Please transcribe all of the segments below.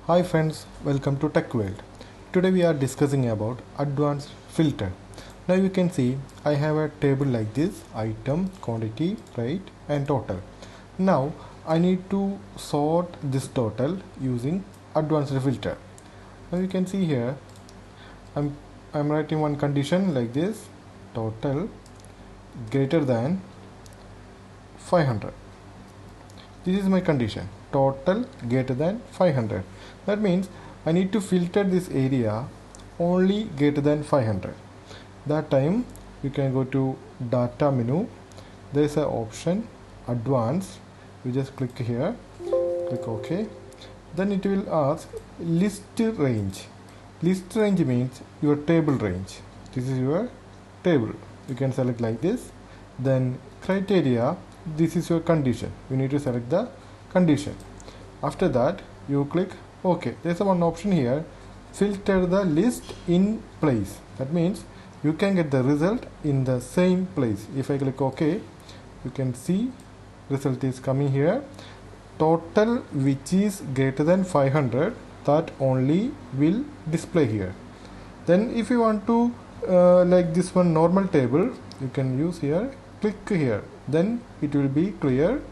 Hi friends, welcome to Tech World. Today we are discussing about advanced filter. Now you can see I have a table like this: item, quantity, rate and total. Now I need to sort this total using advanced filter. Now you can see here I'm writing one condition like this: total greater than 500. This is my condition, total greater than 500. That means I need to filter this area only greater than 500. That time you can go to data menu. There is an option advanced. You just click here, click OK. Then it will ask list range. List range means your table range. This is your table. You can select like this. Then criteria, this is your condition. You need to select the condition. After that you click OK. There's one option here, filter the list in place. That means you can get the result in the same place. If I click OK, you can see result is coming here. Total which is greater than 500, that only will display here. Then if you want to like this one normal table, you can use here, click here, then it will be clear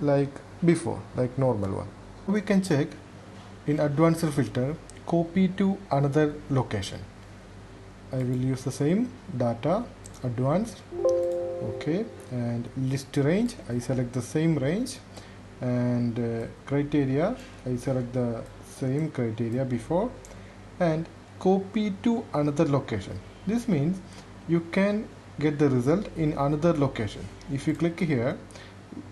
like before, like normal one. We can check in advanced filter, copy to another location. I will use the same data, advanced, okay, and list range, I select the same range, and criteria, I select the same criteria before, and copy to another location. This means you can get the result in another location. If you click here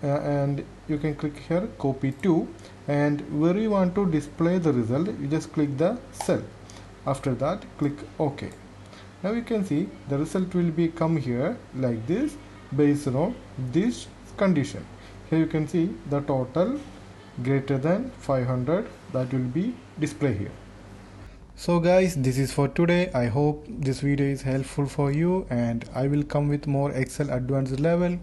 and you can click here copy to, and where you want to display the result, you just click the cell. After that click OK. Now you can see the result will be come here like this based on this condition. Here you can see the total greater than 500, that will be displayed here. So guys, this is for today. I hope this video is helpful for you, and I will come with more Excel advanced level.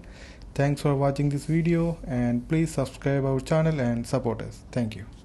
Thanks for watching this video, and please subscribe our channel and support us. Thank you.